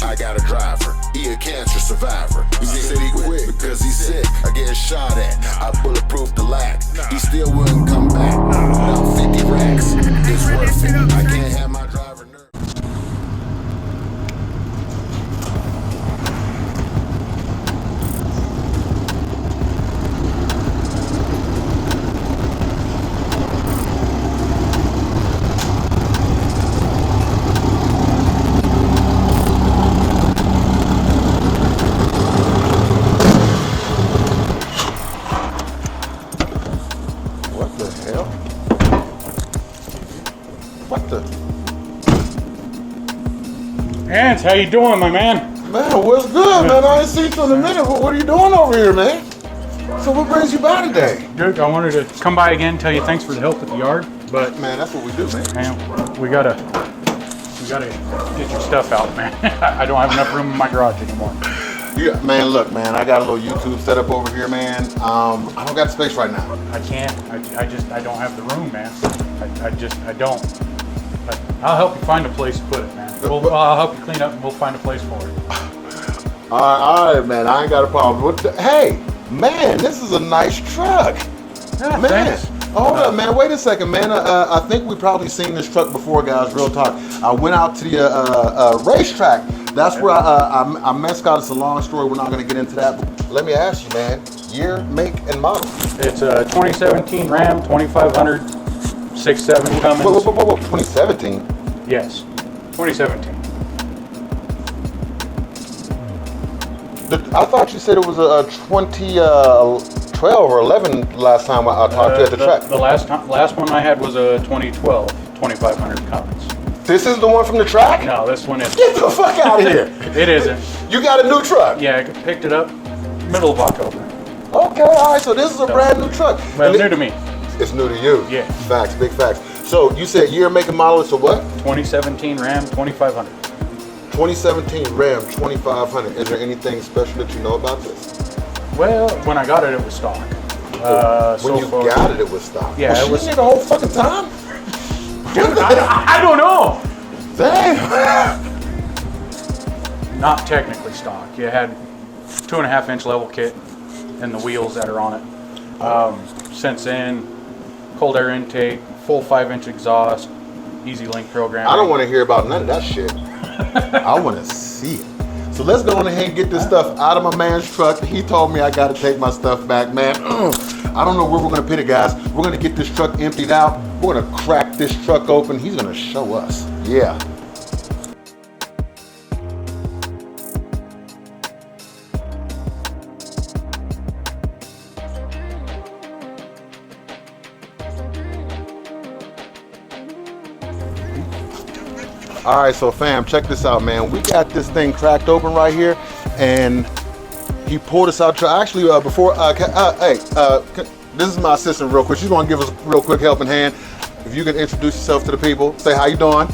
I got a driver, he a cancer survivor. He said he quit because he's sick, I get shot at. I bulletproof the lack, he still wouldn't come back. Now 50 racks, it's worth it. I can't have my driver nervous. Hans, how you doing, my man? Man, what's good, man? I ain't seen you in a minute. What are you doing over here, man? So what brings you by today? Dude, I wanted to come by again, tell you thanks for the help with the yard, but man, that's what we do, man. Man, we gotta get your stuff out, man. I don't have enough room in my garage anymore. Yeah, man, look, man, I got a little YouTube set up over here, man. I don't got space right now. I can't. I don't have the room, man. I don't. But I'll help you find a place to put it, man. I'll help you clean up and we'll find a place for it. All right, man, I ain't got a problem. Hey, man, this is a nice truck. Yeah, man, thanks. Hold up, man. Wait a second, man. I think we probably seen this truck before, guys. Real talk. I went out to the racetrack. That's where I mascot. It's a long story. We're not going to get into that. But let me ask you, man. Year, make, and model. It's a 2017 Ram 2500 6.7 Cummins. Whoa, 2017? Yes, 2017. I thought you said it was a 2012 or 11 last time I talked to you at the track. The last one I had was a 2012 2500 Cummins. This is the one from the track? No, this one isn't. Get the fuck out of here. It isn't. You got a new truck? Yeah, I picked it up middle of October. Okay, all right, so this is a brand new truck. Well, new to me. It's new to you. Yeah. Facts, big facts. So you said year, make, and model is a what? 2017 Ram 2500. 2017 Ram 2500. Is there anything special that you know about this? Well, when I got it, it was stock. When you got it, it was stock. Yeah, it was. The whole fucking time? Dude, I don't know. Damn. Not technically stock. You had 2.5-inch level kit and the wheels that are on it. Since then, cold air intake, full 5-inch exhaust, easy link programming. I don't want to hear about none of that shit. I want to see it. So let's go on ahead and get this stuff out of my man's truck. He told me I got to take my stuff back, man. I don't know where we're going to put it, guys. We're going to get this truck emptied out. We're going to crack this truck open. He's going to show us. Yeah. All right, so fam, check this out, man. We got this thing cracked open right here, and he pulled us out. Actually, before, this is my assistant real quick. She's gonna give us a real quick helping hand. If you can introduce yourself to the people, say how you doing.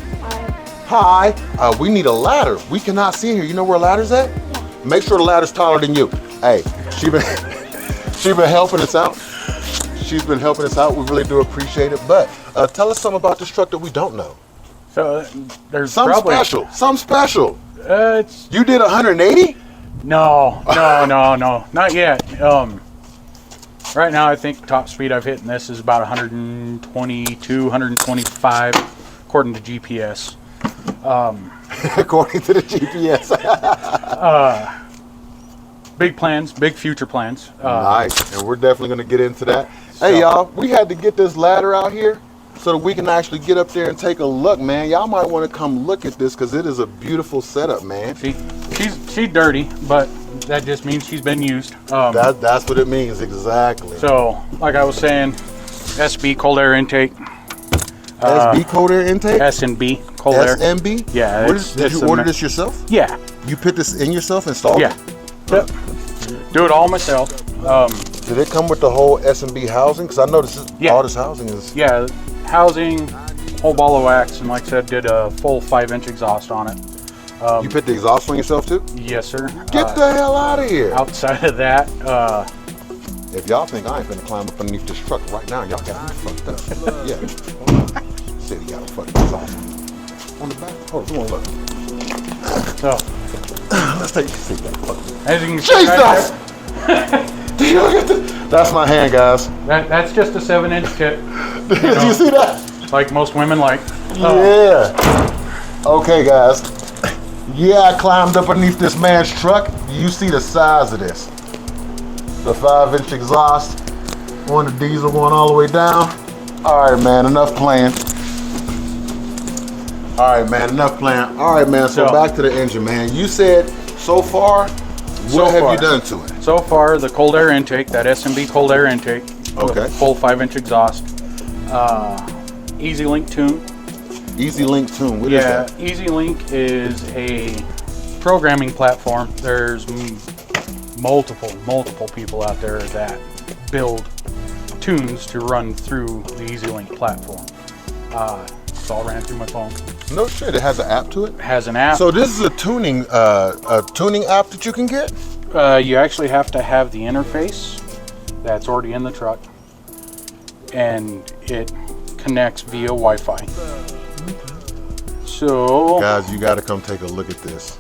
Hi. Hi. We need a ladder. We cannot see here. You know where a ladder's at? Yeah. Make sure the ladder's taller than you. Hey, she been helping us out. She's been helping us out. We really do appreciate it. But tell us something about this truck that we don't know. So there's something special. Something special. It's you did 180? No, not yet. Right now, I think top speed I've hit in this is about 122, 125, according to GPS. According to the GPS. Big plans, big future plans. Nice, and we're definitely going to get into that. Hey, y'all, we had to get this ladder out here so that we can actually get up there and take a look, man. Y'all might want to come look at this because it is a beautiful setup, man. She's dirty, but that just means she's been used. That's what it means, exactly. So, like I was saying, SB cold air intake. SB cold air intake? S&B cold air. SMB? Yeah. Did you order this yourself? Yeah. You put this in yourself, installed it? Yep. Do it all myself. Did it come with the whole S&B housing? Because I know all this housing is... Yeah, housing, whole ball of wax, and like I said, did a full 5-inch exhaust on it. You put the exhaust on yourself too? Yes, sir. Get the hell out of here. Outside of that, if y'all think I ain't gonna climb up underneath this truck right now, y'all got me fucked up. Yeah. Said he got a fucking exhaust on the back. Hold on, look. So Let's take that. As you can see right Jesus! Did you look at that? That's my hand, guys. that's just a 7-inch tip. Did you see that? Like most women like. Yeah. Okay, guys. Yeah, I climbed up underneath this man's truck. You see the size of this. The 5-inch exhaust on the diesel going all the way down. All right, man, enough playing. All right, man, enough playing. All right, man, so back to the engine, man. You said so far, what have you done to it? So far, the cold air intake, that SMB cold air intake, Okay. full 5-inch exhaust, Easy Link tune. Easy Link tune, what is that? Easy Link is a programming platform. There's multiple people out there that build tunes to run through the Easy Link platform. It's all ran through my phone. No shit, it has an app to it? It has an app. So this is a tuning app that you can get? You actually have to have the interface that's already in the truck, and it connects via Wi-Fi. So, Guys, you got to come take a look at this.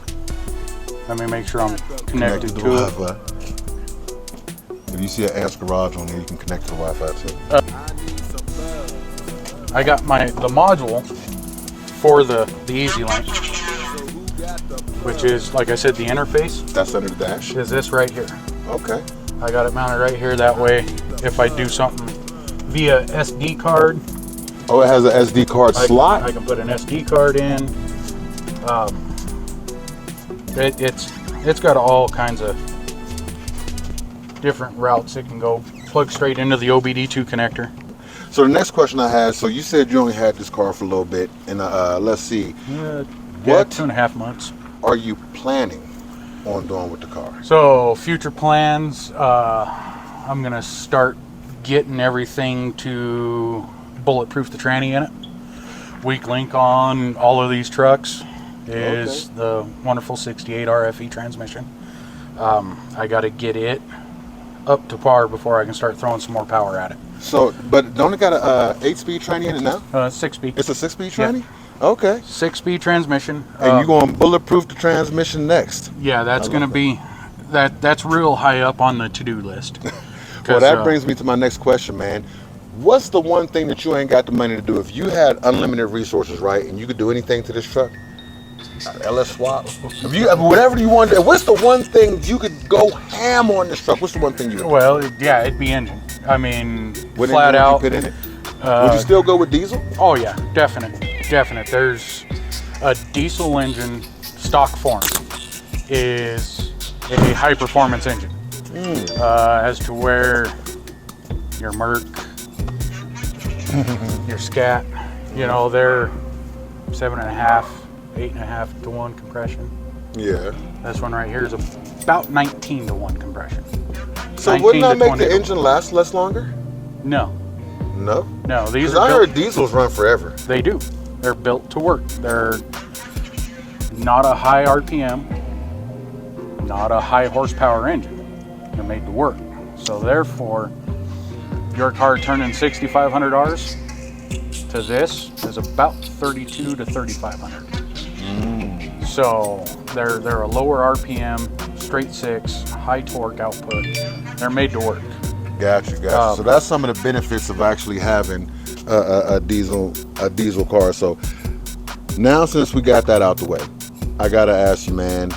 let me make sure I'm connected Connect to it. Wi-Fi. If you see an Amps Garage on there, you can connect to the Wi-Fi too. I got the module for the Easy Link, which is, like I said, the interface That's under the dash? is this right here. Okay. I got it mounted right here. That way, if I do something via SD card, Oh, it has an SD card slot? I can put an SD card in. It's got all kinds of different routes it can go. Plug straight into the OBD2 connector. So the next question I had, so you said you only had this car for a little bit, and let's see, what 2.5 months. are you planning on doing with the car? So future plans, I'm gonna start getting everything to bulletproof the tranny in it. Weak link on all of these trucks is the wonderful 68 RFE transmission. I got to get it up to par before I can start throwing some more power at it. So, but don't it got a 8-speed tranny in it now? 6-speed. It's a 6-speed tranny? Okay. 6-speed transmission. And you're going to bulletproof the transmission next? Yeah, that's going to be that's real high up on the to-do list. Well, that brings me to my next question, man. What's the one thing that you ain't got the money to do? If you had unlimited resources, right, and you could do anything to this truck, LS swap, if you whatever you want, what's the one thing you could go ham on this truck? What's the one thing you? Well, yeah, it'd be engine. I mean, What flat engine out. would you put in it? Would you still go with diesel? Oh yeah, definite. There's a diesel engine stock form is a high performance engine. As to where your Merc, your Scat, they're 7.5, 8.5 to 1 compression. Yeah. This one right here is about 19 to 1 compression. So wouldn't that make the engine last less longer? No, No. these Because are I built, heard diesels run forever. they do. They're built to work. They're not a high RPM, not a high horsepower engine. They're made to work. So therefore, your car turning 6,500 Rs to this is about 32 to 3,500. So they're a lower RPM, straight 6, high torque output. They're made to work. Gotcha. So that's some of the benefits of actually having a diesel car. So now, since we got that out the way, I gotta ask you, man,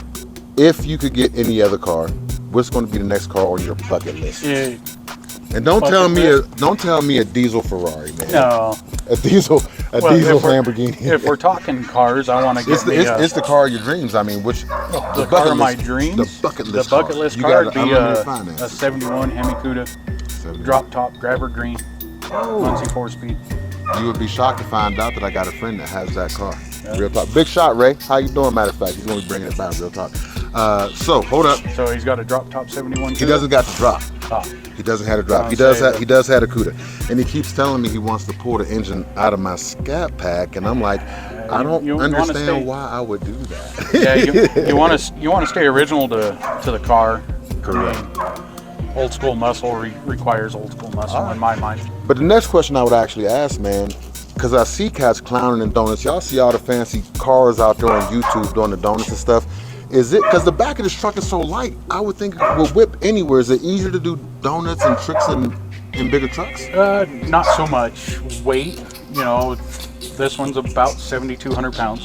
if you could get any other car, what's going to be the next car on your bucket list? And don't tell me a diesel Ferrari, man. No. A diesel Lamborghini. If we're talking cars, I want to get it's the car of your dreams. I mean, the car of my dreams. The bucket list. The bucket list You car got would be unlimited finance. a 71 Hemi Cuda, 71. drop top, grabber green, Muncie 4-speed. You would be shocked to find out that I got a friend that has that car. Real talk. Big shot, Ray. How you doing? Matter of fact, he's going to be bringing it back. Real talk. So hold up. So he's got a drop top 71 Cuda. He doesn't got the drop. He doesn't have a drop. He does have a Cuda, and he keeps telling me he wants to pull the engine out of my Scat Pack, and I'm like, I don't understand why I would do that. Yeah, you want to stay original to the car. Correct. Old school muscle requires old school muscle in my mind. But the next question I would actually ask, man, because I see cats clowning in donuts. Y'all see all the fancy cars out there on YouTube doing the donuts and stuff. Is it because the back of this truck is so light? I would think it would whip anywhere. Is it easier to do donuts and tricks in bigger trucks? Not so much weight. You know, this one's about 7,200 pounds.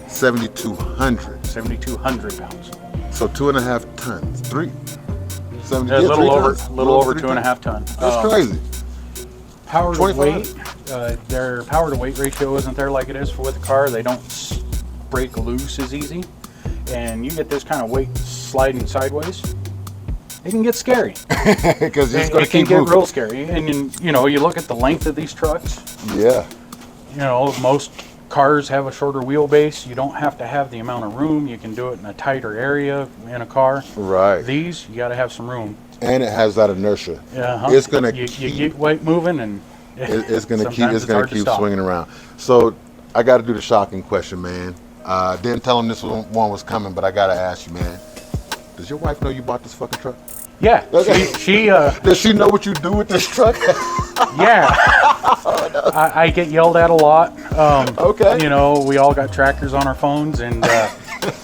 7,200. 7,200 pounds. So 2.5 tons. 70, A little over, tons? little over 2.5 tons. That's crazy. Power to 25? weight, their power to weight ratio isn't there like it is with a car. They don't break loose as easy, and you get this kind of weight sliding sideways, it can get scary. Because it's going It to can keep get moving. real scary. And you know, you look at the length of these trucks. Yeah. You know, most cars have a shorter wheelbase. You don't have to have the amount of room. You can do it in a tighter area in a car. Right. These, you got to have some room. And it has that inertia. Yeah, It's going to you keep. get weight moving, and It's going to keep. sometimes It's going hard to keep stop. swinging around. So I got to do the shocking question, man. Didn't tell him this one was coming, but I got to ask you, man. Does your wife know you bought this fucking truck? Yeah, Okay. she Does she know what you do with this truck? yeah. I get yelled at a lot. Okay. You know, we all got trackers on our phones, and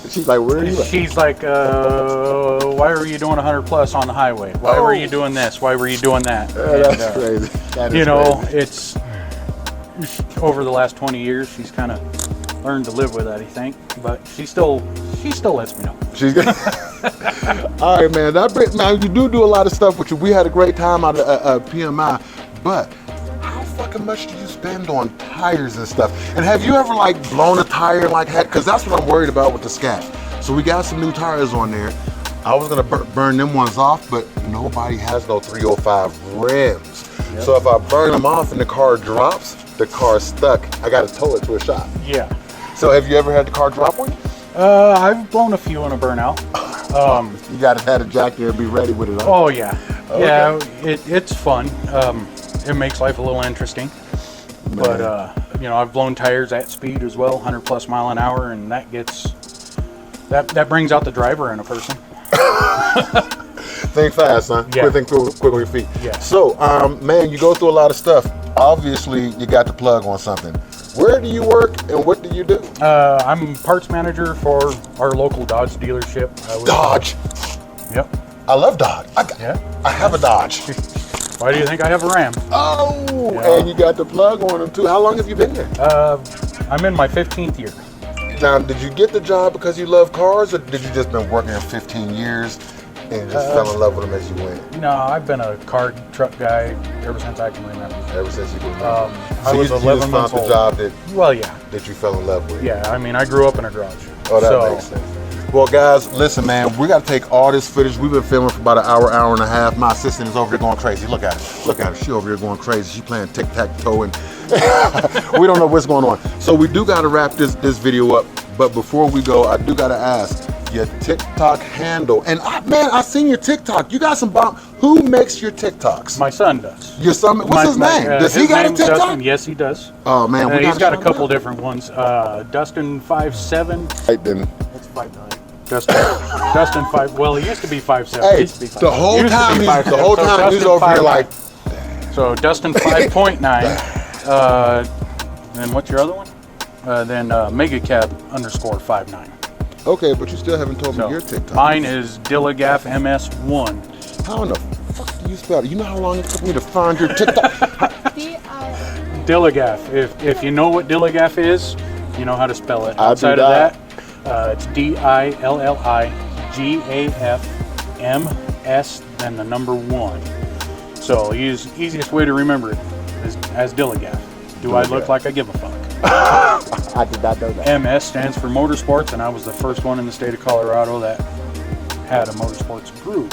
She's like, where are you at? she's like, "Why were you doing 100 plus on the highway? Why were you doing this? Why were you doing that?" That's And, crazy. That is you know, crazy. it's over the last 20 years, she's kind of learned to live with that, I think. But she still lets me know. She's good. All right, man. Now you do a lot of stuff with you. We had a great time out of PMI, but how fucking much do you spend on tires and stuff? And have you ever like blown a tire like that? Because that's what I'm worried about with the Scat. So we got some new tires on there. I was gonna burn them ones off, but nobody has no 305 rims. Yep. So if I burn them off and the car drops, the car's stuck. I gotta tow it to a shop. Yeah. So have you ever had the car drop on you? I've blown a few in a burnout. You gotta have a jack there and be ready with it. Huh? Oh yeah, Okay. yeah. It's fun. It makes life a little interesting. But you know, I've blown tires at speed as well, 100 plus mile an hour, and that that brings out the driver in a person. Think fast, son. Yeah. Quick with your feet. Yeah. So, man, you go through a lot of stuff. Obviously, you got the plug on something. Where do you work and what do you do? I'm parts manager for our local Dodge dealership. Dodge. Yep. I love Dodge. Yeah. I have a Dodge. Why do you think I have a Ram? Oh, Yeah. and you got the plug on them too. How long have you been there? I'm in my 15th year. Now, did you get the job because you love cars, or did you just been working here 15 years and just fell in love with them as you went? No, I've been a car truck guy ever since I can remember. Ever since you could I so was you 11 just months found old. the job Well, yeah, that you fell in love with. yeah. I mean, I grew up in a garage. Oh, that so, makes sense. Well, guys, listen, man. We got to take all this footage. We've been filming for about an hour and a half. My assistant is over here going crazy. Look at her. Look at her. She over here going crazy. She playing tic-tac-toe, and we don't know what's going on. So we do got to wrap this video up. But before we go, I do got to ask your TikTok handle. And I seen your TikTok. You got some bomb. Who makes your TikToks? My son does. Your son. What's his name? Does he his got a name's TikTok? Dustin. Yes, he does. Oh man, we He's got a shout him couple out. different ones. Dustin 5'7". Right then. That's 5'9". Dustin 5. Well, he used to be 5'7". Hey, Used to be 5'7". the whole Used to time be he's 5'7". the whole So time he's Dustin over here 5'9". like. So Dustin 5.9. And what's your other one? Then Megacab _59. Okay, but you still haven't told me So your TikTok. mine is Dillagaff MS1. How in the fuck do you spell it? You know how long it took me to find your TikTok? Dillagaff. If you know what Dillagaff is, you know how to spell it. I do Outside not. of that, it's DILLIGAFMS, then the number 1. So easiest way to remember it is as Dillagaff. Do I look Dillagaff. like I give a fuck? I did not know that. MS stands for Motorsports, and I was the first one in the state of Colorado that had a motorsports group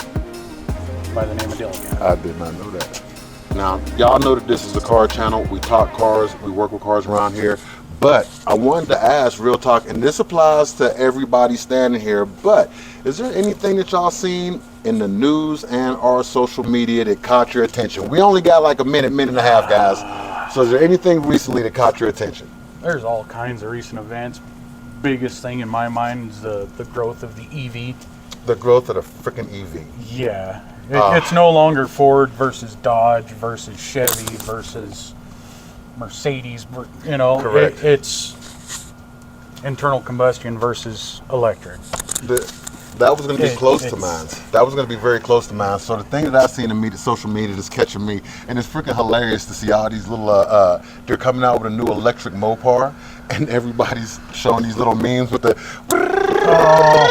by the name of Dillagaff. I did not know that. Now, y'all know that this is a car channel. We talk cars, we work with cars around here. But I wanted to ask, real talk, and this applies to everybody standing here, but is there anything that y'all seen in the news and our social media that caught your attention? We only got like a minute and a half, guys. So is there anything recently that caught your attention? There's all kinds of recent events. Biggest thing in my mind is the growth of the EV. The growth of the freaking EV. Yeah. It's no longer Ford versus Dodge versus Chevy versus Mercedes. You know, Correct. it's internal combustion versus electric. That was going to be close to mine. That was going to be very close to mine. So the thing that I've seen in social media that's catching me, and it's freaking hilarious to see all these little, they're coming out with a new electric Mopar, and everybody's showing these little memes with the, oh,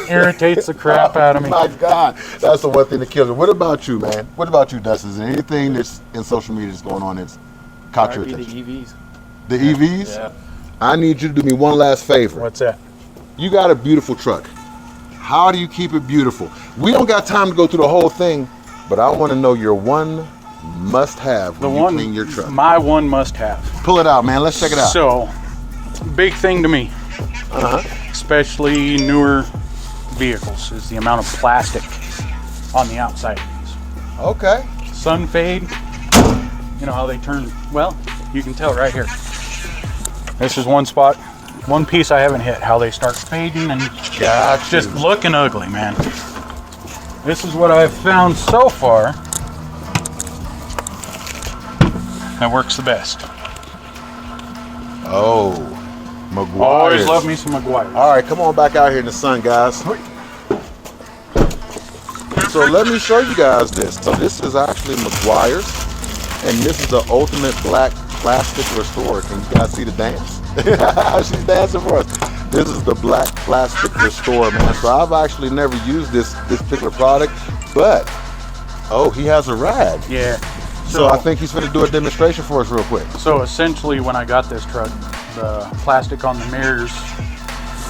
it irritates the crap out of me. My God, that's the one thing that kills me. What about you, man? What about you, Dustin? Is there anything that's in social media that's going on that's caught your attention? The EVs. The EVs? Yeah. I need you to do me one last favor. What's that? You got a beautiful truck. How do you keep it beautiful? We don't got time to go through the whole thing, but I want to know your one must-have when you clean your truck. My one must-have. Pull it out, man. Let's check it out. So, big thing to me, especially newer vehicles, is the amount of plastic on the outside of these. Okay. Sun fade, you know how they turn, well, you can tell right here. This is one spot, one piece I haven't hit, how they start fading and just looking ugly, man. This is what I've found so far that works the best. Oh, McGuire. Always love me some McGuire. All right, come on back out here in the sun, guys. So let me show you guys this. So this is actually McGuire's, and this is the ultimate black plastic restorer. Can you guys see the dance? She's dancing for us. This is the black plastic restorer, man. So I've actually never used this particular product, but oh, he has a rag. Yeah. So I think he's going to do a demonstration for us real quick. So essentially, when I got this truck, the plastic on the mirrors,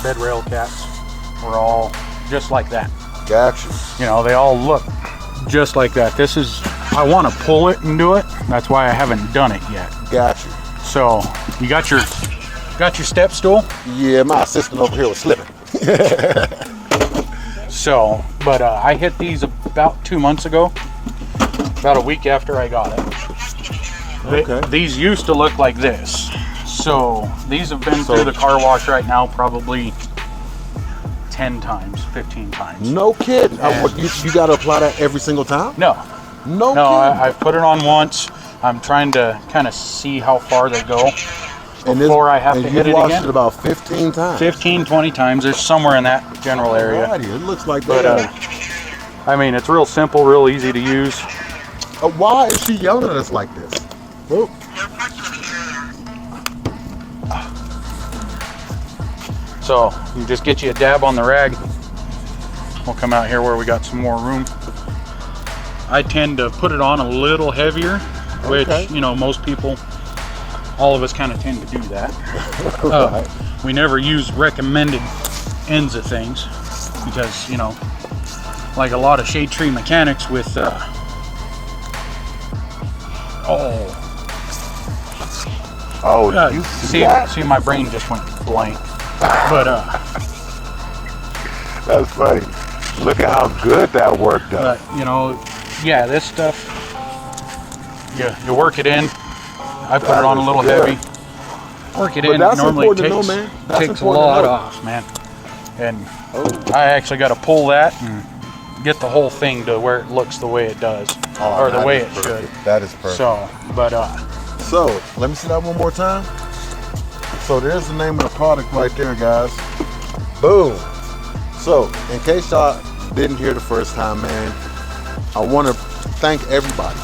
bed rail caps were all just like that. Gotcha. You know, they all look just like that. This is, I want to pull it and do it. That's why I haven't done it yet. Gotcha. So you got your step stool? Yeah, my assistant over here was slipping. So, but I hit these about 2 months ago, about a week after I got it. Okay. These used to look like this. So these have been through the car wash right now probably 10 times, 15 times. No kidding. You got to apply that every single time? No. No kidding. I've put it on once. I'm trying to kind of see how far they go before I have to hit it again. And you washed it about 15 times? 15, 20 times. There's somewhere in that general area. Alrighty, it looks like But, that. I mean, it's real simple, real easy to use. Why is she yelling at us like this? Whoop. So you just get you a dab on the rag. We'll come out here where we got some more room. I tend to put it on a little heavier, which, you know, most people, all of us kind of tend to do that. We never use recommended ends of things because, you know, like a lot of shade tree mechanics with, you see that? See, my brain just went blank. But that's funny. Look at how good that worked out. you know, yeah, this stuff, you work it in. I put it on a little heavy. Work it in. It normally takes a lot off, man. And I actually got to pull that and get the whole thing to where it looks the way it does, or the way it should. That is perfect. So, but so let me see that one more time. So there's the name of the product right there, guys. Boom. So in case y'all didn't hear the first time, man, I want to thank everybody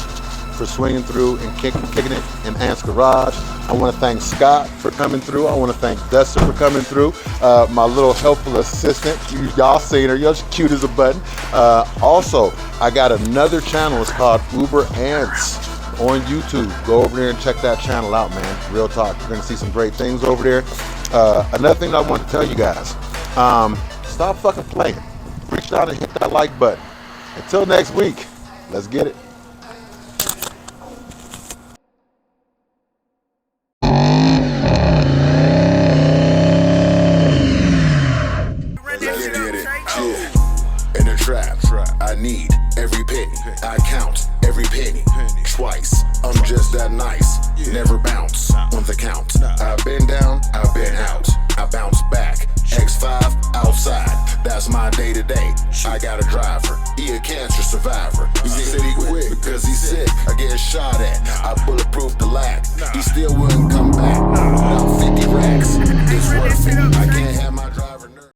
for swinging through and kicking it in Ant's Garage. I want to thank Scott for coming through. I want to thank Dustin for coming through. My little helpful assistant, y'all seen her, you're cute as a button. Also, I got another channel, it's called Uber Ants on YouTube. Go over there and check that channel out, man. Real talk, you're gonna see some great things over there. Another thing I want to tell you guys, stop fucking playing. Reach down and hit that like button. Until next week, let's get it. In the trap, I need every penny. I count every penny twice. I'm just that nice. Never bounce on the count. I've been down, I've been out. I bounce back. X5 outside. That's my day to day. I got a driver. He a cancer survivor. He said he quit because he's sick. I get shot at. I bulletproof the lack. He still wouldn't